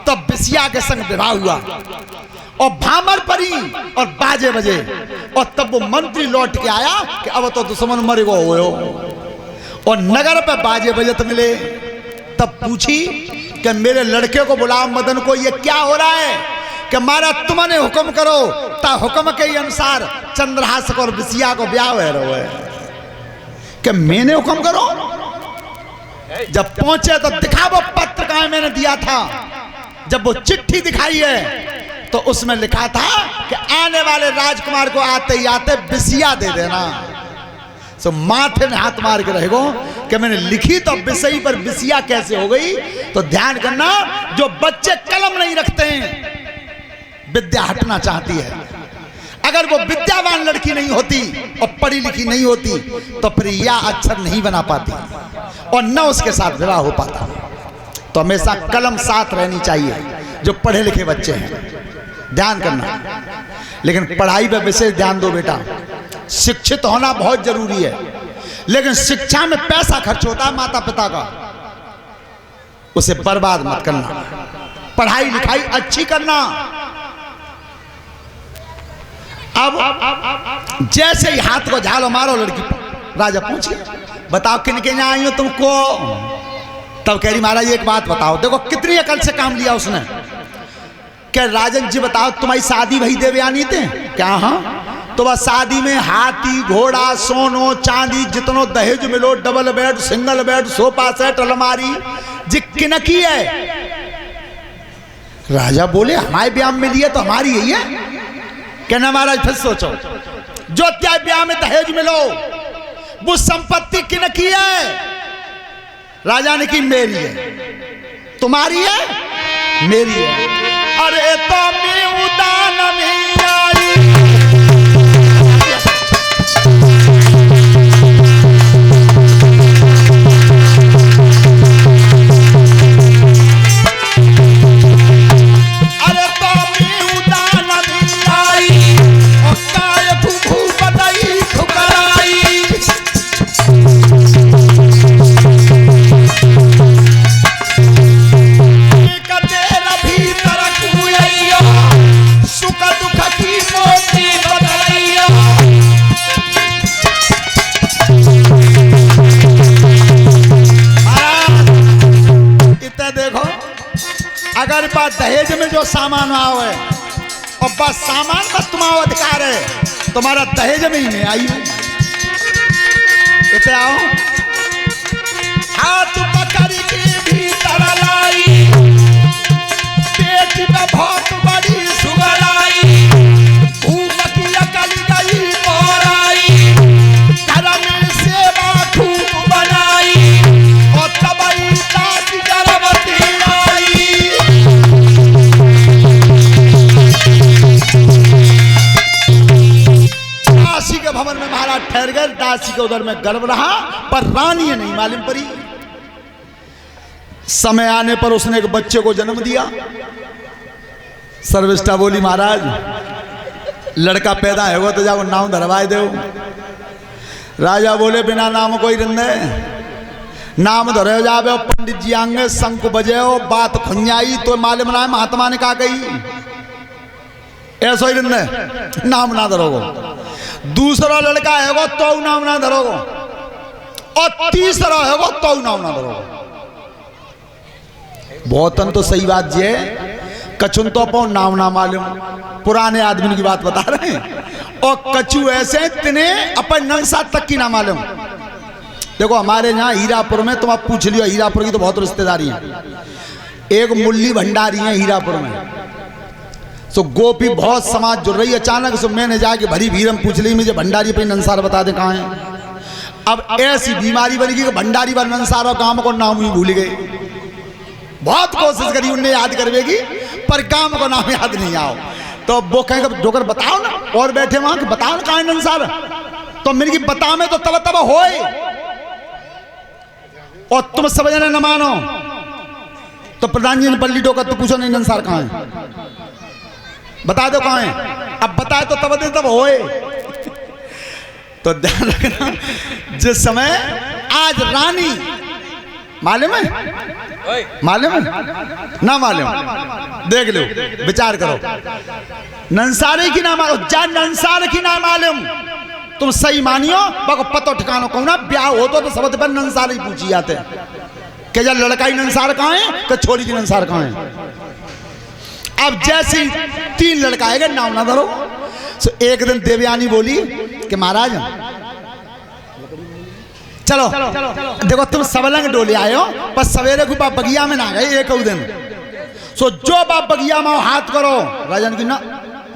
तब बिसिया के संग विवाह हुआ और भामर परी और बाजे बजे। और तब वो मंत्री लौट के आया कि अब तो दुश्मन मर गो हो। और नगर पे बाजे बजे तो मिले। तब पूछी कि मेरे लड़के को बुलाओ मदन को, ये क्या हो रहा है? कि मारा तुमने हुक्म करो ता हुक्म के अनुसार चंद्रहास और बिसिया को ब्याह रहो है। कि मैंने हुक्म करो? जब पहुंचे तो दिखा वो पत्र कहाँ मैंने दिया था। जब वो चिट्ठी दिखाई है तो उसमें लिखा था कि आने वाले राजकुमार को आते ही आते बिसिया दे देना। सो माथे में हाथ मार के रहेगो कि मैंने लिखी तो बिसई पर बिसिया कैसे हो गई। तो ध्यान करना, जो बच्चे कलम नहीं रखते हैं विद्या हटना चाहती है। अगर वो विद्यावान लड़की नहीं होती और पढ़ी लिखी नहीं होती तो फिर या अक्षर नहीं बना पाती और न उसके साथ विवाह हो पाता। तो हमेशा कलम साथ रहनी चाहिए जो पढ़े लिखे बच्चे हैं, ध्यान करना। लेकिन पढ़ाई पे विशेष ध्यान दो बेटा। शिक्षित होना बहुत जरूरी है, लेकिन शिक्षा में पैसा खर्च होता है माता पिता का, उसे बर्बाद मत करना। पढ़ाई लिखाई अच्छी करना। अब जैसे ही हाथ को झालो मारो लड़की राजा पूछे बताओ किन के यहाँ आई हो तुमको। तब कह रही महाराज एक बात बताओ। देखो कितनी अकल से काम लिया उसने। क्या राजन जी बताओ तुम्हारी शादी वही देवयानी थे क्या? हाँ। तो बस शादी में हाथी घोड़ा सोनो चांदी जितनो दहेज मिलो, double bed single bed sofa set अलमारी जी किनकी है। राजा बोले हमारे ब्याह में लिए तो हमारी यही है। कहना महाराज फिर सोचो, जो त्या ब्याह में दहेज मिलो वो संपत्ति किनकी है? राजा ने की मेरी है। तुम्हारी है? मेरी है। अरे तो मैं उदान में आई। अगर बात दहेज में जो सामान आओ है और बस सामान पर तुम्हारा अधिकार है, तुम्हारा दहेज में ही नहीं आई इतने आओ। हाथ पकड़ के भीतर लाई, पेट में बहुत बड़ी सुगर आई, घूम की अकल गई और आई, घर में सेवा खूब बनाई और तबई दास गर्भवती आई। दासी के भवन में महाराज ठहर गए। दासी के उधर में गर्भ रहा पर रानी नहीं मालूम पड़ी। समय आने पर उसने एक बच्चे को जन्म दिया। सर्विष्ठा बोली महाराज लड़का पैदा होगा तो जाओ नाम धरवाए दो। राजा बोले बिना नाम कोई रंदे, नाम धरे जावे। पंडित जी आंगे शंख बजे बात खुंजाई तो मालूम ना महात्मा ने कहा गई ऐसा ही रंदे नाम ना धरोगो। दूसरा लड़का है तो नाम ना धरोगो और तीसरा है तो नाम ना धरोगो। बहुतन तो सही बात जी है, कचुन तो अपन नाम ना मालूम। पुराने आदमी की बात बता रहे हैं। और कचू ऐसे तिने अपन नंसा तक की ना मालूम। देखो हमारे यहाँ हीरापुर में तुम आप पूछ लियो, हीरापुर की तो बहुत रिश्तेदारी है। एक मुरली भंडारी है हीरापुर में। सो गोपी बहुत समाज जुड़ रही है। अचानक सो मैंने जाके भरी भीड़ में पूछ ली मुझे भंडारी पर नंसार बता दे कहाँ है। अब ऐसी बीमारी बनेगी कि भंडारी पर नंसार और गांव को नाम ही भूल गए। बहुत कोशिश करी उन्हें याद करवेगी पर गांव को नाम याद नहीं आओ। तो वो कहेंगे डोकर बताओ ना, और बैठे वहां कि बताओ ना कहाँ नंसार। तो मेरी बता में तो तब होए और तुम समझने न मानो तो प्रधान जी ने पल्ली डोकर तो पूछो नहीं नंसार कहाँ है, बता दो कहाँ है। अब बताए तो तब होए। तो ध्यान रखना जिस समय आज रानी मालूम है? मालूम है ना? मालूम? देख लो, विचार करो। नंसारी की ना मालूम, जा नंसार की ना मालूम, तुम सही मानियो बाको पतो ठिकानो कहूँ ना, ब्याह हो तो सबसे पहले नंसार ही पूछी जाते कि जब लड़का ही नंसार कहाँ है तो छोरी की नंसार कहाँ है। अब जैसे 3 लड़का आएगा, नाम ना धरो। तो एक दिन देवयानी बोली कि महाराज चलो देखो तुम सबलंग डोले आए हो, पर सवेरे को बाप बगिया में ना गए एक दिन। सो जो बाप बगिया में हाथ करो, राजन की ना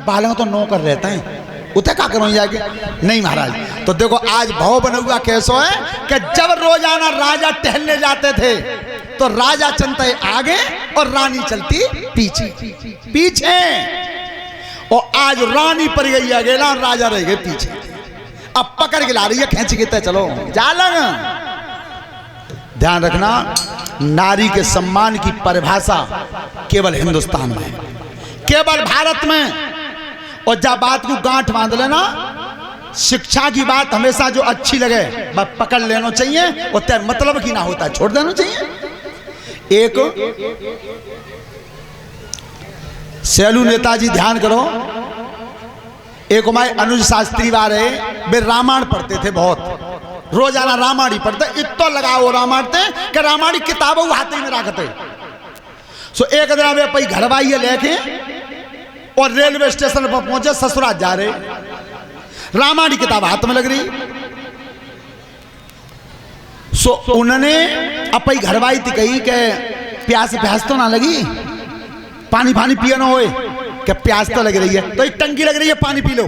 बालंग तो नौकर रहता है, उते क्या करो जाके? नहीं महाराज। तो देखो आज भाव बना हुआ कैसो है कि जब रोजाना राजा टहलने जाते थे तो राजा चलते आगे और रानी चलती पीछे पीछे, और आज रानी पर गई आगे ना, राजा रह गए पीछे। अब पकड़ के ला रही है, खींच के चलो जा लग। ध्यान रखना, नारी के सम्मान की परिभाषा केवल हिंदुस्तान में, केवल भारत में। और जब बात को गांठ बांध लेना, शिक्षा की बात हमेशा जो अच्छी लगे बस पकड़ लेना चाहिए, और तेरे मतलब की ना होता है छोड़ देना चाहिए। एक सैलू नेताजी, ध्यान करो, एक हमारे अनुज शास्त्री वाले, वे रामायण पढ़ते थे बहुत, रोजाना रामायण ही पढ़ते, इतना लगाओ रामायण थे कि रामायण किताबें हाथ में रखते। सो एक दिन वे पई घरवाई लेके और रेलवे स्टेशन पर पहुंचे, ससुराल जा रहे, रामायण की किताब हाथ में लग रही। सो उन्होंने अपनी घरवाई थी कही कि प्यास तो ना लगी, पानी पानी पिया ना होए, कि प्यास तो लग रही है, तो एक टंकी लग रही है, पानी पी लो।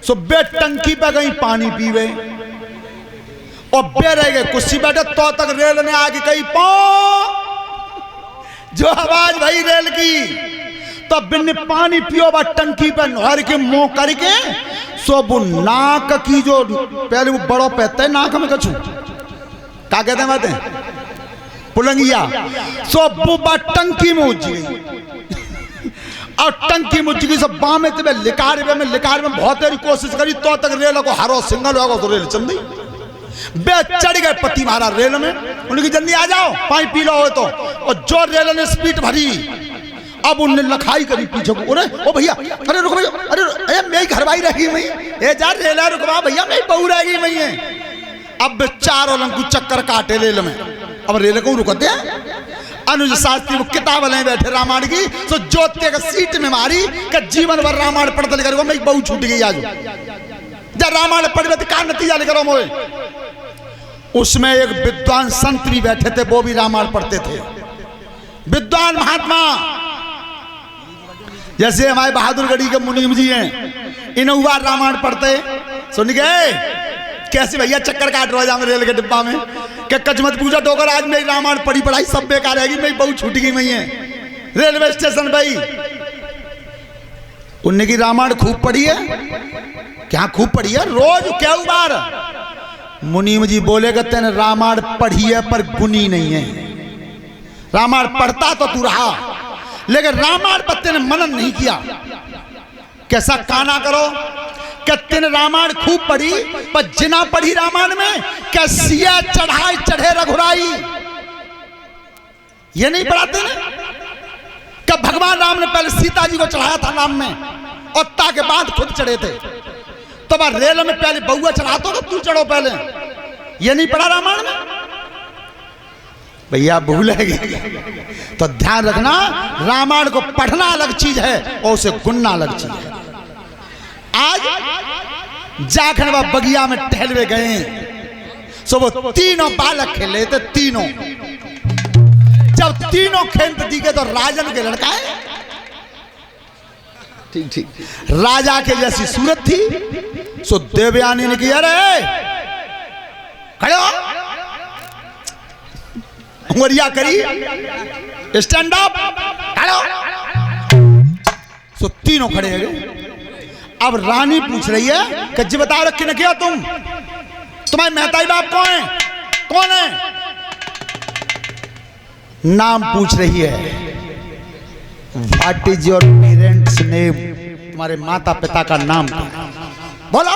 सो बे टंकी पे गई पानी पीवे, और बे रह गए कुर्सी बैठे, तो तक रेल ने आके कही पो, जो आवाज भाई रेल की, तो बिन पानी पियो बा टंकी पे नहर के मुंह करके। सो वो नाक की जो पहले वो बड़ो पहते है नाक में कछू क्या कहते हैं बातें, पुलंगिया। सो वो बा टंकी में उज गई, और टंकी में उज गई। सब बामे ते लिकार में बहुत देरी कोशिश करी, तो तक रेल को हारो सिंगल होगा तो रेल चल दी। बे चढ़ गए पति महाराज रेल में, उनकी जल्दी आ जाओ पानी पी लो हो तो। और जो रेल ने स्पीड भरी, अब उनने लखाई करी पीछे को, अरे ओ भैया, अरे रुको भैया, अरे मेरी घरवाई रही मई, ए जा रेला रुकवा भैया, मेरी बहू रह गई मई है। अब चारों लंकु चक्कर काटे रेल में, अब रेल को रुकते हैं। अनुज शास्त्री वो किताब ले बैठे रामायण की, तो जोते का सीट में मारी कि जीवन भर रामायण पढ़ते लेकर मेरी बहू छूट गई। आज जब रामायण पढ़ का नतीजा लेकर मोए, उसमें एक विद्वान संत भी बैठे थे, वो भी रामायण पढ़ते थे, विद्वान महात्मा, जैसे हमारे बहादुरगढ़ी के मुनीम जी हैं, इन बार रामायण पढ़ते। सुन गए कैसे भैया चक्कर काट रहा है रेल के डिब्बा में, क्या कचमत पूजा डोकर, आज मेरी रामायण पढ़ी पढ़ाई सब बेकार रहेगी, मेरी बहू छूट गई मई है रेलवे स्टेशन भाई। उनने की रामायण खूब पढ़ी है, क्या खूब पढ़ी है, रोज क्या बार। मुनीम जी बोले कि तेने रामायण पढ़ी है पर गुनी नहीं है, रामायण पढ़ता तो तू रहा, लेकिन रामायण पर तेने मनन नहीं किया। कैसा काना करो कि तेने रामायण खूब पढ़ी पर जिना पढ़ी रामायण में कैसिया चढ़ाई चढ़े रघुराई, ये नहीं पढ़ाते ना कि भगवान राम ने पहले सीता जी को चढ़ाया था नाम में, और ताके बाद खुद चढ़े थे। तो बार रेल में पहले बउआ चढ़ाते तो तू चढ़ो पहले, ये नहीं पढ़ा रामायण में भैया, भूलेगी। तो ध्यान रखना, रामायण को पढ़ना अलग चीज है और उसे गुनना अलग चीज है। आज जाखन वह बगिया में टहलवे गए, सो वो तीनों बालक खेले थे, तीनों जब तीनों खेलते दिखे तो राजन के लड़का है, ठीक ठीक राजा के जैसी सूरत थी। सो देवयानी ने किया, अरे खड़े हो, उंगलियां करी, स्टैंड अप, खड़े हो। सो तीनों खड़े हैं। अब रानी पूछ रही है कि जी बता रखे न किया तुम, तुम्हारे मेहताई बाप कौन है, कौन है? नाम पूछ रही है, what is your parents name, तुम्हारे माता पिता का नाम बोलो।